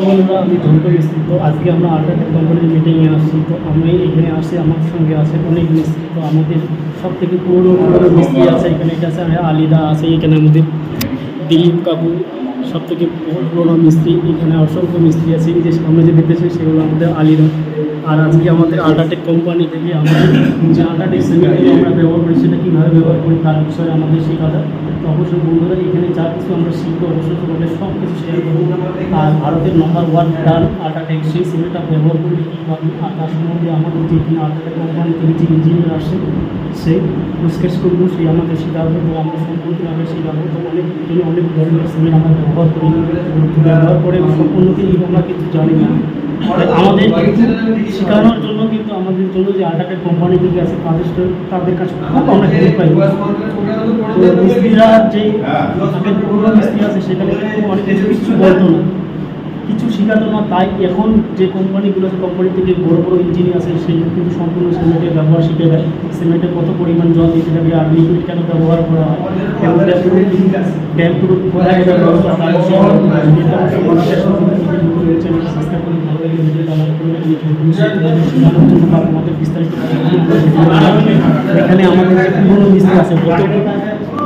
বন্ধুরা, আমি ঝন্টু মিস্ত্রি। তো আজকে আমরা আল্ট্রাটেক কোম্পানির মিটিংয়ে আসছি। তো আমি এখানে আসছি, আমার সঙ্গে আছে অনেক মিস্ত্রি। তো আমাদের সব থেকে পুরনো মিস্ত্রি আছে এখানে, এটা আছে আলিদা আছে এখানে, আমাদের দিলীপ কাকু সব থেকে পুরনো মিস্ত্রি। এখানে অসংখ্য মিস্ত্রি আছে, এই যে সামনে যে দেখতেছে সেগুলো আমাদের আলিদা। আর আজকে আমাদের আল্ট্রাটেক কোম্পানি থেকে আমাদের যে আল্ট্রাটেক সিমেন্টগুলো আমরা ব্যবহার করি সেটা কীভাবে ব্যবহার করি তার বিষয়ে আমাদের শেখাটা। তো অবশ্যই বন্ধুরা, এখানে যা কিছু আমরা শিখবো অবশ্যই তোমাদের সব কিছু শেয়ার করবো। আর ভারতের নম্বর 1 ব্র্যান্ড আল্ট্রাটেক, সেই সিমেন্টটা ব্যবহার করলে কীভাবে, আর তার সম্বন্ধে আমাদের যে এখানে আল্ট্রাটেক কোম্পানি থেকে যে ইঞ্জিনিয়ার আসছে সেই স্কেচ করবো, সেই আমাদের শেখাবো। তো আমরা সম্পূর্ণভাবে শেখাবো। তো অনেক ধরনের সিমেন্ট আমরা ব্যবহার করি, ব্যবহার করে সম্পূর্ণকে আমরা কিন্তু জানি না। আমাদের শেখানোর জন্য কিন্তু আমাদের জন্য যে আল্ট্রাটেক কোম্পানি থেকে আছে তাদের কাছে খুব আমরা হেল্প পাই। তো মিস্ত্রিরা যে আগের পুরোনো মিস্ত্রি আছে সেখানে অনেক কিছু বলতো না, কিছু শেখাতো না। তাই এখন যে কোম্পানিগুলো আছে, কোম্পানি থেকে বড় বড় ইঞ্জিনিয়ার আছে, সেই কিন্তু সম্পূর্ণ সিমেন্টের ব্যবহার শিখে দেয়। সিমেন্টে কত পরিমাণ জল দিতে হবে, আর লিকুইড কেন ব্যবহার করা হয়, ড্যামগুলো কোথায় ব্যবহার করা হয়, আমাদের বিস্তারিত। এখানে আমাদের যে পুরনো মিস্ত্রি আছে,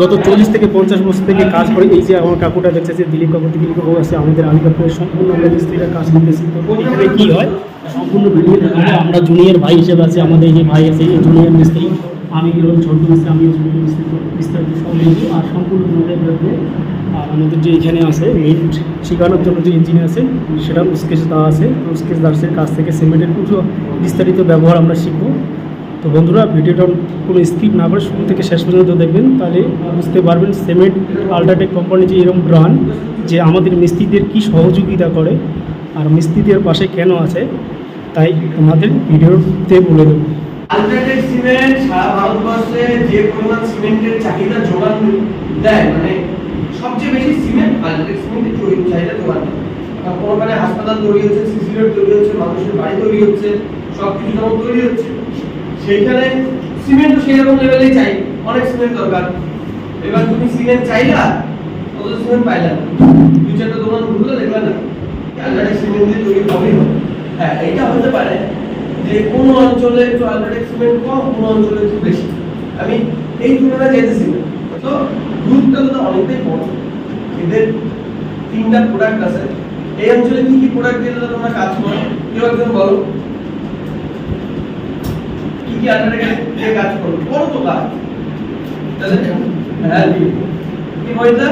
গত 40 থেকে 50 বছর থেকে কাজ করে। এই যে আমার কাকুটা দেখছে যে দিলীপ কাকু, দিলীপ কাকু আছে আমাদের আলী কাকুর সম্পূর্ণ আমরা মিস্ত্রিরা কাজ করতেছি। তো এখানে কী হয় সম্পূর্ণ ভিডিও দেখাবো। আমরা জুনিয়র ভাই হিসেবে আছি, আমাদের এই যে ভাই আছে এই জুনিয়র মিস্ত্রি, আমি এরকম ছোট মিস্ত্রি, আমি জুনিয়র মিস্ত্রি। বিস্তারিত সব দেখবো আর সম্পূর্ণ নলেজ রাখবো। আর আমাদের যে এখানে আছে মেন শেখানোর জন্য যে ইঞ্জিন আছে সেটা স্কেচ দেওয়া আছে। তো স্কেচ দাসের কাছ থেকে সিমেন্টের কিছু বিস্তারিত ব্যবহার আমরা শিখবো। তো বন্ধুরা, ভিডিওটা কোনো স্কিপ না করে শুরু থেকে শেষ পর্যন্ত দেখবেন, তাহলে বুঝতে পারবেন সিমেন্ট আল্ট্রাটেক কোম্পানি যে এরকম ব্র্যান্ড, যে আমাদের মিস্ত্রিদের কী সহযোগিতা করে আর মিস্ত্রিদের পাশে কেন আছে, তাই আমাদের ভিডিওতে বলে দেবো। আল্ট্রাটেক সিমেন্ট সারা ভারতবর্ষে যে পরিমাণ সিমেন্টের চাহিদা যোগান দেয়, মানে সবচেয়ে বেশি সিমেন্ট আল্ট্রাটেক সিমেন্টের চাহিদা যোগান দেয়। ওখানে হাসপাতাল তৈরি হচ্ছে, সিসি রোড তৈরি হচ্ছে, মানুষের বাড়ি তৈরি হচ্ছে, সবকিছু যেমন তৈরি হচ্ছে, সেইখানে সিমেন্ট সেই রকম লেভেলেই চাই, অনেক সিমেন্ট দরকার। এবার তুমি সিমেন্ট চাইলা, অত সিমেন্ট পাইলা না, দুই চারটা দোকান ঘুরলে দেখলা না আল্ট্রাটেক সিমেন্ট দিয়ে তৈরি হবেই হবে। হ্যাঁ, এইটা হতে পারে যে কোনো অঞ্চলে একটু আল্ট্রাটেক সিমেন্ট কম, কোনো অঞ্চলে একটু বেশি। আমি এই তুলনায় যেতেছি না। তো গ্রুপটা তো অনেকটাই বড়, এদের 3টা প্রোডাক্ট আছে। এই অঞ্চলে কি কি প্রোডাক্ট দিয়ে তোমরা কাজ করো, কেউ একজন বলো কি কি আল্ট্রাটেক দিয়ে কাজ করো, করো তো কাজ। হ্যাঁ, কি বলতা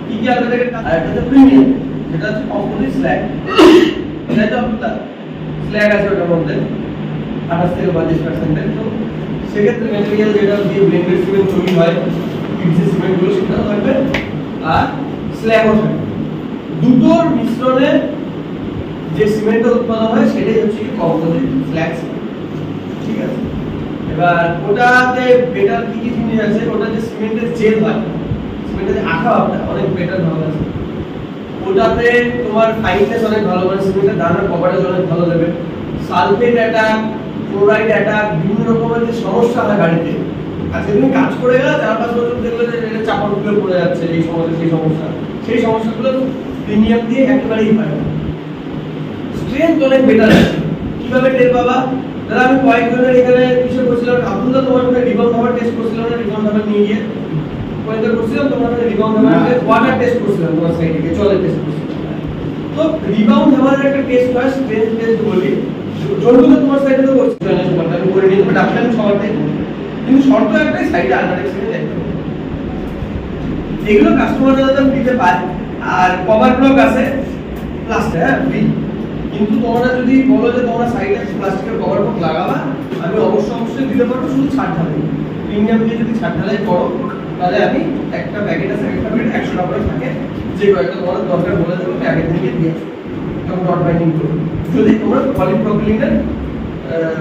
কি কি আল্ট্রাটেক কাজ। আর এটা প্রিমিয়াম, যেটা হচ্ছে কম্পোজিট স্ল্যাগ। এটা তো আপনার স্ল্যাগ আছে ওটার মধ্যে 28 থেকে 32%। তো সেক্ষেত্রে ম্যাটেরিয়াল যেটা দিয়ে ব্লেন্ডেড সিমেন্ট তৈরি হয়, পিভিসি সিমেন্ট গুলো সেটাও থাকবে আর স্ল্যাগও থাকবে। দুটোর মিশ্রণে যে সিমেন্টটা উৎপাদন হয় সেটাই হচ্ছে কম্পোজিট স্ল্যাগ। ঠিক আছে, এবার ওটাতে বেটার কি কি জিনিস আছে, ওটা যে সিমেন্টের জেল হয়, সিমেন্টের যে আঠা ভাবটা অনেক বেটার ভালো আছে। ওটাতে তোমার ফাইটনেস অনেক ভালো, মানে সিমেন্টের দানার কভারেজ অনেক ভালো দেবে। সালফেট অ্যাটাক, ক্লোরাইড অ্যাটাক, বিভিন্ন রকমের যে সমস্যা হয় গাড়িতে, আজকে তুমি কাজ করে গেলে 4-5 বছর দেখলে যে এটা চাপা উঠলে পড়ে যাচ্ছে, এই সমস্যা সেই সমস্যাগুলো প্রিমিয়াম দিয়ে একেবারেই পায় না। স্ট্রেংথ অনেক বেটার আছে। কিভাবে টের পাবা? দাদা আমি কয়েকজনের এখানে কিসে করছিলাম, আব্দুল্লাহ তোমার ওখানে রিবাউন্ড ধাবার টেস্ট করছিলাম না, রিবাউন্ড ধাবার নিয়ে গিয়ে কয়েকটা করছিলাম, তোমার ওখানে রিবাউন্ড ধাবার ওয়াটার টেস্ট করছিলাম, তোমার সাইড থেকে জলের টেস্ট করছিলাম। তো রিবাউন্ড ধাবারের একটা টেস্ট হয়, স্ট্রেংথ টেস্ট বলি। জলগুলো তোমার সাইডে তো করছি না, সবারটা আমি করে নিয়ে তবে ডাক্তার আমি সবারটাই করি, কিন্তু শর্ত একটাই, সাইডে আল্ট্রাটেক সিমেন্ট দেখতে হবে। এগুলো কাস্টমার যারা দিতে পারে। আর কভার ব্লক আছে প্লাস্টিক, হ্যাঁ ফ্রি। কিন্তু তোমরা যদি বলো যে তোমরা সাইডে প্লাস্টিকের কভার ব্লক লাগাবা, আমি অবশ্যই দিতে পারবো, শুধু ছাড় ঢালাই। প্রিমিয়াম দিয়ে যদি ছাড় ঢালাই করো তাহলে আমি একটা প্যাকেট আছে, একটা প্যাকেট 100 টাকা করে থাকে, যে কয়েকটা তোমার দরকার বলে দেবো, প্যাকেট থেকে দিয়ে আসবো ডট বাইন্ডিং করবো। যদি তোমরা পলিপ্রোপিলিনের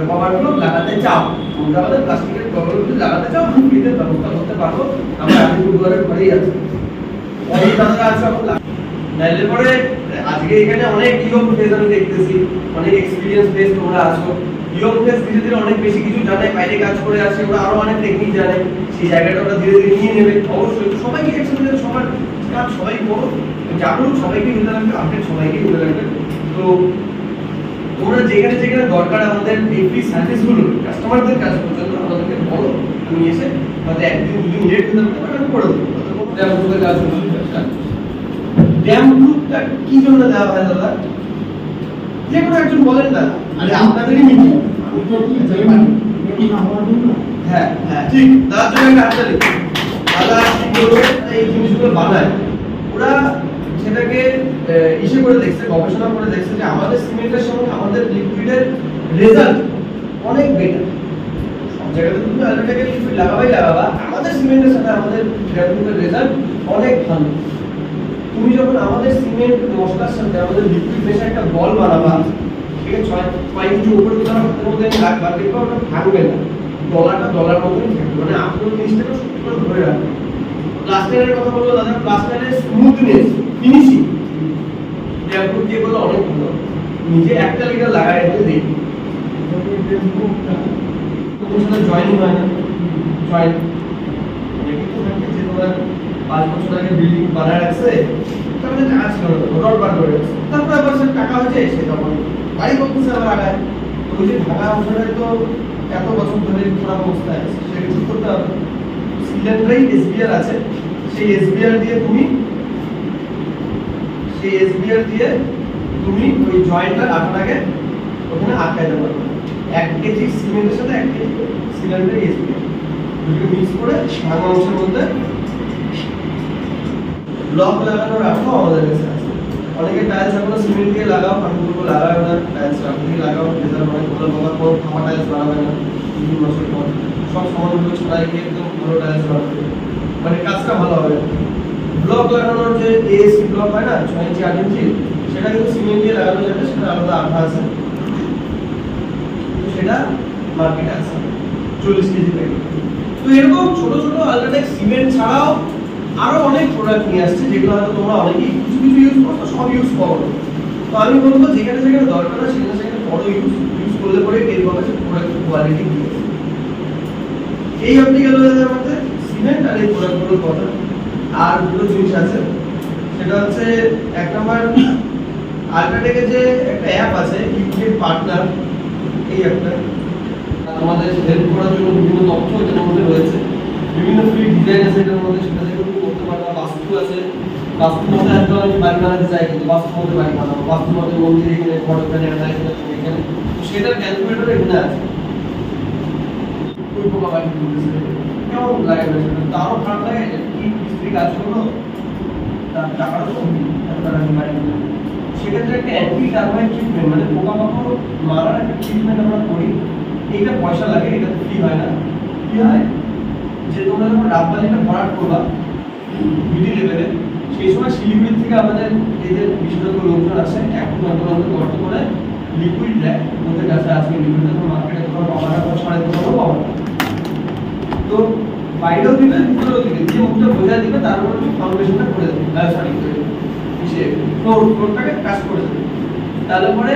কভার ব্লক লাগাতে চাও, তোমরা আমাদের প্লাস্টিকের কভার ব্লক লাগাতে চাও, আমি ফ্রিতে ব্যবস্থা করতে পারবো। আমার আলিপুরদুয়ারের ঘরেই আছে, অনেক টাকা আছে এখন নাইলে পরে। আজকে এখানে অনেক ইয়ং ফেস আমি দেখতেছি, অনেক এক্সপেরিয়েন্স ফেস তোমরা আছো। ইয়ং ফেস ধীরে ধীরে অনেক বেশি কিছু জানে, বাইরে কাজ করে আসে, ওরা আরো অনেক টেকনিক জানে, সেই জায়গাটা ওরা ধীরে ধীরে নিয়ে নেবে। অবশ্যই সবাইকে একসাথে, সবার কাজ সবাই করো, জানুন, সবাইকে নিতে লাগবে, আপডেট সবাইকে নিতে লাগবে। তো তো তোমরা যেখানে যেখানে দরকার আমাদের এই ফ্রি সার্ভিসগুলো কাস্টমারদের কাজ পর্যন্ত আমাদেরকে বলো, আমি এসে হয়তো একদিন দুদিন লেট হতে পারে আমি করে দেবো। ড্যাম গ্রুপের কাজ হলো ড্যাম গ্রুপটা কি জন্য দেওয়া হয় দাদা? যে কোনো একজন বলেন না, আরে আপনাদেরই মিটিং, আমি তো কি আমার জন্য। হ্যাঁ হ্যাঁ ঠিক, তার জন্য একটা হাততালি। দাদা কি বলবে এই জিনিসগুলো বানায়, ওরা সেটাকে ইসে করে দেখছে, গবেষণা করে দেখছে যে আমাদের সিমেন্টের সঙ্গে আমাদের লিকুইডের রেজাল্ট অনেক বেটার। সব জায়গাতে তুমি আলট্রাটেকের লিকুইড লাগাবা, আমাদের সিমেন্টের সাথে আমাদের লিকুইডের রেজাল্ট অনেক ভালো। তুমি যখন আমাদের সিমেন্ট মশলার সাথে আমাদের লিকুইড মেশে একটা বল বানাবা, ঠিক আছে, 6 ইঞ্চি উপরে তোমার হাতের মধ্যে রাখবা, দেখবা ওটা ভাঙবে না, ডলার মতনই থাকবে, মানে আপনি জিনিসটাকে সত্যি করে ধরে রাখবেন। প্লাস্টারের কথা বলবো দাদা, প্লাস্টারের স্মুথনেস, ফিনিশিং ডেভেলপ দিয়ে বলে অনেক ভালো। নিজে একটা লিটার লাগায় এটা দেখি জয়েনিং হয় না, জয়েন দেখি তো থাকে যে তোমার 5 বছর আগে বিল্ডিং বানায় রাখছে, তারপরে টাকা ছিল না, রড বার করে রাখছে, তারপরে আবার সে টাকা হয়েছে সে তখন বাড়ি করতেছে আবার আগায়। তো ওই যে ঢাকা অঞ্চলে তো এত বছর ধরে খারাপ অবস্থায় আছে, সেটা ঠিক করতে হবে। সিলিন্ডারেই এসবিআর আছে, সেই এসবিআর দিয়ে তুমি ওই জয়েন্টটা আটাটাকে ওখানে আটকায় দেবো। 1 কেজি সিমেন্টের সাথে 1 কেজি সিলিন্ডার এসবিআর দুটোকে মিক্স করে ভাঙা অংশের মধ্যে ব্লক লাগানোর রাখাও আমাদের কাছে আছে। অনেকে টাইলস এখনো সিমেন্ট দিয়ে লাগাও, ফান্ডগুলো লাগাও না, টাইলস রাখা দিয়ে লাগাও, রেজাল্ট অনেক ভালো পাবা, কোনো ফাঁপা টাইলস বানাবে না 2 বছর পর, সব সমানগুলো ছড়াই গিয়ে একদম ভালো টাইলস বানাবে, মানে কাজটা ভালো হবে। ব্লক লাগানোর যে এএসি ব্লক হয় না 6 ইঞ্চি 8 ইঞ্চি, সেটা কিন্তু সিমেন্ট দিয়ে লাগানো যাবে, সেটা আলাদা আঠা আছে, সেটা মার্কেটে আছে 40 কেজি প্যাকেট। তো এরকম ছোট ছোট আলট্রাটেক সিমেন্ট ছাড়াও আরো অনেক প্রোডাক্ট নিয়ে আসছে, যেগুলো হয়তো তোমরা অনেকেই কিছু কিছু ইউজ করো, সব ইউজ করো। তো আমি বলবো যেখানে যেখানে দরকার হয় সেখানে সেখানে বড় ইউজ করলে পরে টের পাবে যে প্রোডাক্টের কোয়ালিটি কি আছে। এই অবধি গেল আমাদের সিমেন্ট আর এই প্রোডাক্টগুলোর কথা। আর দুটো জিনিস আছে, সেটা হচ্ছে 1 নম্বর আলট্রাটেকের যে একটা অ্যাপ আছে ইউকেট পার্টনার, এই অ্যাপটা আমাদের হেল্প করার জন্য বিভিন্ন তথ্য এটার মধ্যে রয়েছে, বিভিন্ন ফ্রি ডিজাইন আছে এটার মধ্যে, সেটা থেকে তুমি করতে পারবা। বাস্তু আছে, বাস্তুর মধ্যে একদম আমি বাড়ি বানাতে চাই, কিন্তু বাস্তুর মধ্যে বাড়ি বানাবো, বাস্তুর মধ্যে মন্দির এখানে ঘর এখানে এখানে, তো সেটার ক্যালকুলেটর এখানে আছে। ওই পোকা বাড়ি করতেছে কেমন লাগে না, সেটা তারও খারাপ লাগে যে কি মিস্ত্রি কাজ করলো, তার টাকাটা তো আমি বাড়ি করলাম। সেক্ষেত্রে একটা অ্যান্টি টার্মাইট ট্রিটমেন্ট, মানে পোকামাকড় মারার একটা ট্রিটমেন্ট আমরা করি, এইটা পয়সা লাগে, এটা ফ্রি হয় না। কি হয় যে তোমরা যখন ডাববালিটা ভরাট করবা বিডি লেভেলে, সেই সময় শিলিগুড়ি থেকে আমাদের এদের বিশেষজ্ঞ লোকজন আসে, এখন গর্ত করে লিকুইড দেয়, ওদের কাছে আজকে লিকুইডটা তো মার্কেটে তোমার পাওয়া না, 3.5 পাওয়া না। তো বাইরেও দিবে, ভিতরেও দিবে, যে মুখটা বোঝা দিবে তার উপর তুমি ফাউন্ডেশনটা করে দেবে, সরি ফ্লোরটাকে কাজ করে দেবে। তাহলে পরে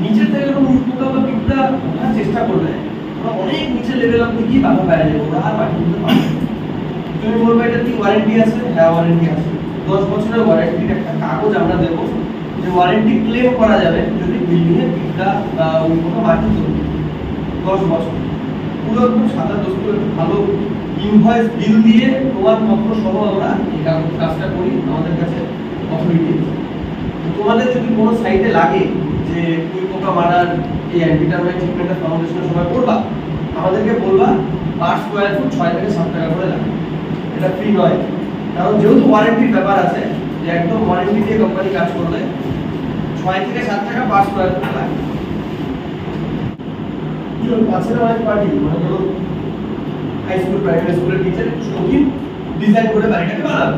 নিচে থেকে যখন উঠপোকা বা পিঁপড়া ওঠার চেষ্টা করবে, ওরা অনেক নিচে লেভেল অব্দি গিয়ে বাধা পায় যাবে, ওরা আর বাকি করতে পারবে। তুমি বলবে এটা কি ওয়ারেন্টি আছে? হ্যাঁ ওয়ারেন্টি আছে, 10 বছরের ওয়ারেন্টির একটা কাগজ আমরা দেবো, যে ওয়ারেন্টি ক্লেম করা যাবে যদি বিল্ডিং এ পিঁপড়া বা ওই কোনো মাটি তৈরি 10 বছর পুরো একদম সাদা দস্তুর ভালো ইনভয়েস বিল দিয়ে তোমার পত্র সহ আমরা এই কাজটা করি, আমাদের কাছে অথরিটি। তোমাদের যদি কোনো সাইটে লাগে যে কুই পোকা মারার এই অ্যান্টিটারমাইট ট্রিটমেন্টের ফাউন্ডেশনের সময় করবা, আমাদেরকে বলবা, পার স্কোয়ার ফুট 6 থেকে 7 টাকা করে লাগে, এটা ফ্রি নয়। কারণ যেহেতু ওয়ারেন্টির ব্যাপার আছে, যে একদম ওয়ারেন্টি দিয়ে কোম্পানি কাজ করলে 6 থেকে 7 টাকা পার স্কোয়ার ফুট লাগে। পাশের অনেক পার্টি মনে করো হাই স্কুল প্রাইমারি স্কুলের টিচার একটু শৌখিন ডিজাইন করে বাড়িটাকে বানাবে,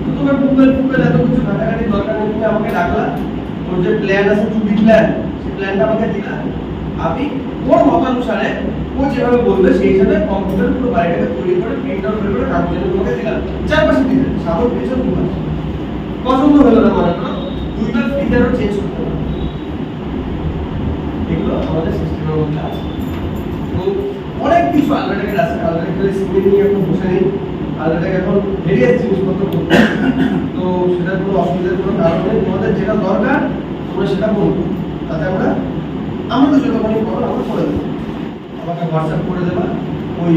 তো তোমার গুগল এত কিছু ঘাটাঘাটি দরকার নেই, তুমি আমাকে ডাকলা, ওর যে প্ল্যান আছে 2D প্ল্যান, সেই প্ল্যানটা আমাকে দিলা, আমি ওর মতানুসারে ও যেভাবে বলবে সেই হিসাবে কম্পিউটার পুরো বাড়িটাকে তৈরি করে প্রিন্ট আউট করে কাগজে তোমাকে দিলাম, 4 দিলে সামনে পেছন 2 মাস পছন্দ হলো না, মনে করো 2টা ফিচারও চেঞ্জ করতে হবে। এগুলো আমাদের সিস্টেমের মধ্যে আছে। তো অনেক কিছু আলট্রাটেকের আছে, আলট্রাটেকের সিমেন্ট নিয়ে এখন বসে নেই, আলট্রাটেক এখন ভেরিয়াস জিনিসপত্র করতে। তো তো সেটার কোনো অসুবিধার কোনো কারণ নেই, তোমাদের যেটা দরকার তোমরা সেটা বলবো, তাতে আমরা তো যতক্ষণই করো আমরা করে দেবো, আমাকে হোয়াটসঅ্যাপ করে দেবা ওই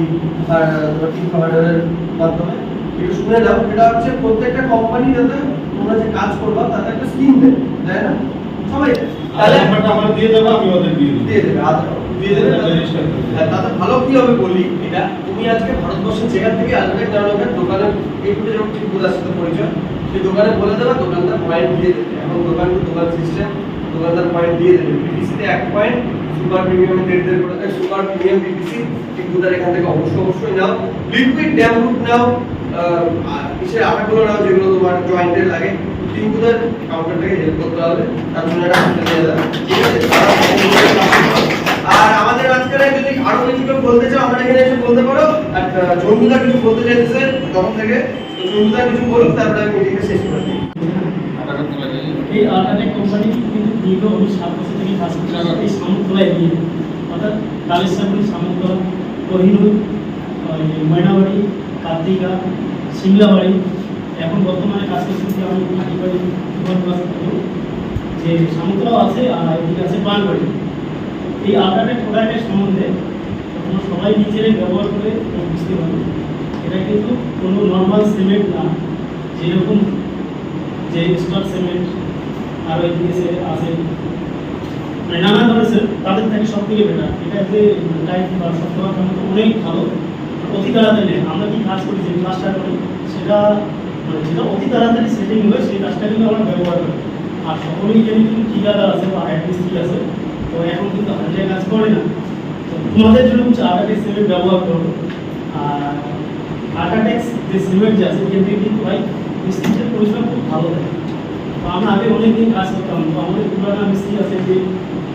টিম কমান্ডারের মাধ্যমে। একটু শুনে নাও, এটা হচ্ছে প্রত্যেকটা কোম্পানি যাতে তোমরা যে কাজ করবা তাতে একটা স্কিম দেয়, তাই না? সবাই তাহলে নাম্বারটা আমার দিয়ে দেবো, আমি ওদের দিয়ে দিয়ে দেবে, দিয়ে দেবে। তাতে ভালো কি হবে বলি, এটা তুমি আজকে ভারতবর্ষের যেখান থেকে আসবে কারণ দোকানে এইগুলো যেমন ঠিক বোঝার সাথে পরিচয়, সেই দোকানে বলে দেবে, দোকানদার পয়েন্ট দিয়ে দেবে। এখন দোকান সিস্টেম, দোকানদার পয়েন্ট দিয়ে দেবে। বিপিসিতে 1 পয়েন্ট, সুপার প্রিমিয়াম দেড় করে দেয়, সুপার প্রিমিয়াম বিপিসি টিকুদার এখান থেকে অবশ্যই নাও। লিকুইড ড্যাম রুট নাও, কিসের আটাগুলো নাও যেগুলো তোমার জয়েন্টের লাগে। টিকুদার কাউন্টারটাকে হেল্প করতে হবে, তার জন্য একটা হাতে দিয়ে দেবে, ঠিক আছে? আর আমাদের আজকাল যদি আরো কিছু কেউ বলতে চাও আমরা এখানে এসে বলতে পারো। আর জন্মুদা কিছু বলতে চাইছে তখন থেকে, তো জন্মুদা কিছু বলুক, তারপরে আমি মিটিংটা শেষ করে দিই। এই আল্ট্রাটেক কোম্পানি কিন্তু দীর্ঘ 7 বছর থেকে কাজ করছে এই সামন্তলায় দিয়ে, অর্থাৎ কালেশ্বরী, সামন্তলা, কোহিনুর, ময়নাবাড়ি, কার্তিকা, সিমলাবাড়ি, এখন বর্তমানে কাজ করছি আমি হাটিবাড়ি যে সামন্তলাও আছে, আর এদিকে আছে পানবাড়ি। এই আল্ট্রাটেক প্রোডাক্টের সম্বন্ধে তোমরা সবাই নিজেরাই ব্যবহার করে বুঝতে পারবে। এটা কিন্তু কোনো নর্মাল সিমেন্ট না, যেরকম যে স্টার সিমেন্ট আর ওইদিকে আছে মানে নানা ধরনের তাদের থেকে সব থেকে বেটার। এটা যে টাইপ বা শক্ততার ক্ষমতা অনেক ভালো, অতি তাড়াতাড়ি নেই। আমরা কি কাজ করি, যে কাজটা করি সেটা মানে যেটা অতি তাড়াতাড়ি সেটিং হয় সেই কাজটা কিন্তু আমরা ব্যবহার করি। আর সকলেই জানি কিন্তু ঠিকাদার আছে বা অ্যাডমিস্ট্রি আছে, তো এখন কিন্তু হাজিরা কাজ করে না। তো তোমাদের জন্য হচ্ছে আল্ট্রাটেক সিমেন্ট ব্যবহার করো। আর আল্ট্রাটেক যে সিমেন্ট যে আছে এখান থেকে কিন্তু ভাই মিস্ত্রিদের পরিষেবা খুব ভালো থাকে। তো আমরা আগে অনেকদিন কাজ করতাম, তো আমাদের পুরানা মিস্ত্রি আছে যে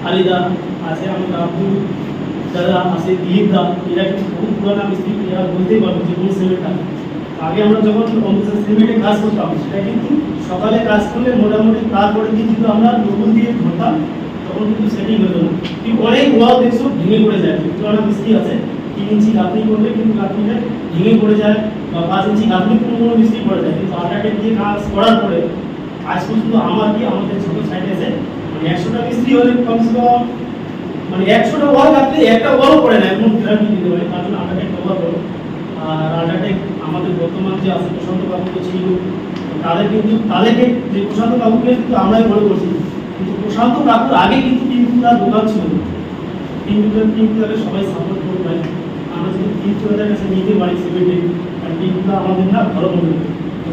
আলিদা আছে, আমাদের আব্দুল দাদা আছে, দিলীপ দা, এরা কিন্তু খুব পুরানা মিস্ত্রি, এরা বলতেই পারবো যে কোন সিমেন্টটা। আগে আমরা যখন সিমেন্টে কাজ করতাম সেটা কিন্তু সকালে কাজ করলে মোটামুটি তারপরে দিন কিন্তু আমরা নতুন দিয়ে ধরতাম, তখন কিন্তু সেটিং হতো না। কিন্তু অনেক ওয়াল দেখছো ভেঙে পড়ে যায়, পুরানা মিস্ত্রি আছে 3 ইঞ্চি গাঁথনি করলে কিন্তু গাঁথনিটা ভেঙে পড়ে যায়, বা 5 ইঞ্চি গাঁথনি কোনো মিস্ত্রি পড়ে যায়। কিন্তু আল্ট্রাটেক দিয়ে কাজ করার পরে আজ পর্যন্ত আমাদের ছোট সাইডে আছে মানে 100টা মিস্ত্রি হলে কমসে কম মানে 100টা ওয়াল কাটলে একটা ওয়ালও পড়ে না, এমন গ্যারান্টি দিতে পারে। তার জন্য আল্ট্রাটেক ব্যবহার করো। আর আল্ট্রাটেক আমাদের বর্তমান যে আছে প্রশান্ত বাবু তো ছিল, তাদেরকে যে প্রশান্ত বাবুকে কিন্তু আমরাই মনে করছি, কিন্তু প্রশান্ত বাবুর আগে কিন্তু টিঙ্কুদার দোকান ছিল। টিঙ্কুদাকে সবাই সাপোর্ট করতে পারে। আমরা যদি টিঙ্কুদার কাছে নিতে পারি সিমেন্টে, আর টিঙ্কুদা আমাদের না ভালো মনে হয়।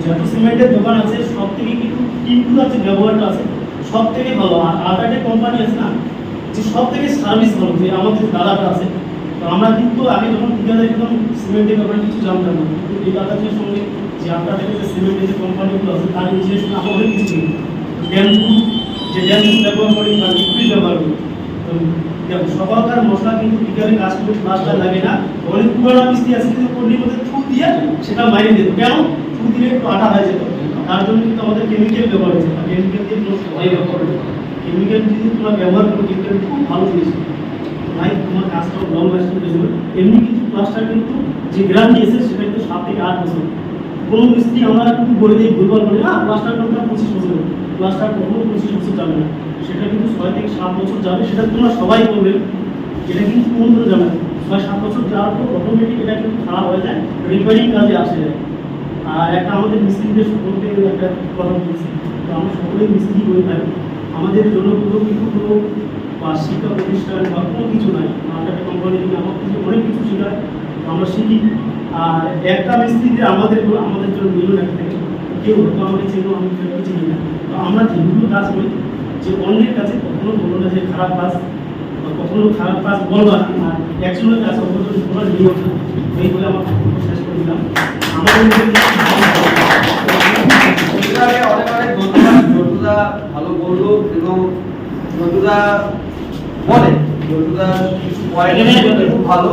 যত সিমেন্টের দোকান আছে সব থেকে কিন্তু টিঙ্কুদার যে ব্যবহারটা আছে সব থেকে ভালো। আর আল্ট্রাটেক কোম্পানি আছে না, যে সব থেকে সার্ভিস ভালো, যে আমাদের দাদাটা আছে। তো আমরা কিন্তু আগে যখন ঠিকাদার একদম সিমেন্টের ব্যাপারে কিছু জানতাম না, কিন্তু এই দাদাদের সঙ্গে যে আল্ট্রাটেকের যে সিমেন্টের যে কোম্পানিগুলো আছে তার ইনজিনিয়ার আমরা অনেক কিছু ড্যাম্পু ব্যবহার করি বা লিকুইড ব্যবহার করি। তো দেখো সকালকার মশলা কিন্তু বিকালে কাজ করতে প্লাস্টার লাগে না। অনেক পুরানো মিস্ত্রি আছে কিন্তু পল্লির মধ্যে থু দিয়ে সেটা মাইনে দিত, কেন থু দিলে একটু আটা হয়ে যেত, তার জন্য কিন্তু আমাদের কেমিক্যাল ব্যবহার হয়েছে। কেমিক্যাল দিয়ে কোনো সবাই ব্যবহার করে, কেমিক্যাল যদি তোমরা ব্যবহার করো কেমিক্যাল খুব ভালো জিনিস ভাই, তোমার কাজটা লং লাস্টিং হয়ে এমনি কিন্তু প্লাস্টার কিন্তু যে গ্যারান্টি আছে সেটা কিন্তু 7 থেকে 8 বছর। কোনো মিস্ত্রি আমরা কিন্তু বলে দিই ভুলভাল বলি না প্লাস্টার করতে 25 বছর, প্লাস্টার কখনো 25 বছর যাবে না, সেটা কিন্তু 6 থেকে 7 বছর যাবে। সেটা তোমরা সবাই করবে, এটা কিন্তু কোন ধরে যাবে না। 6-7 বছর যাওয়ার পর অটোমেটিক এটা কিন্তু খারাপ হয়ে যায়, রিপেয়ারিং কাজে আসে যায়। আর একটা আমাদের মিস্ত্রিদের সকলকে একটা কথা বলছি, তো আমরা সকলেই মিস্ত্রি করে থাকি। আমাদের জন্য কিন্তু কোনো বা শিক্ষা প্রতিষ্ঠান বা কোনো কিছু নাই। আল্ট্রাটেক কোম্পানি থেকে আমার কিছু অনেক কিছু শেখায়, আমরা শিখি। আর একটা মিস্ত্রিতে আমাদের জন্য মিলন একটা থাকে, কেউ হয়তো আমাকে চেনো, আমি কেউ চিনি না। তো আমরা যেগুলো কাজ করি যে অন্যের কাছে কখনো বলবো না যে খারাপ কাজ, বা কখনো খারাপ কাজ বলবা না। আর একজনের কাজ অপরজনের তোমার নিয়ম না, এই বলে আমার বক্তব্য শেষ করে দিলাম। আমাদের অনেক অনেক ধন্যবাদ। জন্টুদা ভালো বললো এবং জন্টুদা বলে জন্টুদা খুব ভালো,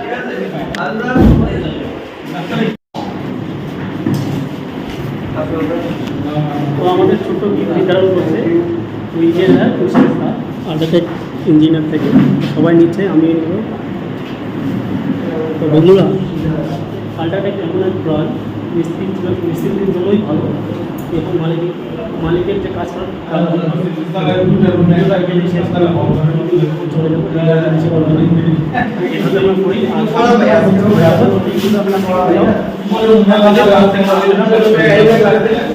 ঠিক আছে। আমরা তো আমাদের ছোট্ট গিফট বিতরণ করছে ইঞ্জিনিয়ার আল্ট্রাটেক ইঞ্জিনিয়ার থেকে, সবাই নিচ্ছে, আমি নেব। তো বন্ধুরা আল্ট্রাটেক এমন এক ব্র্যান্ড মিস্ত্রিদের জন্যই ভালো। এখন মালিকের যে কাজ করার চলে যাবো এভাবে আমরা করি আর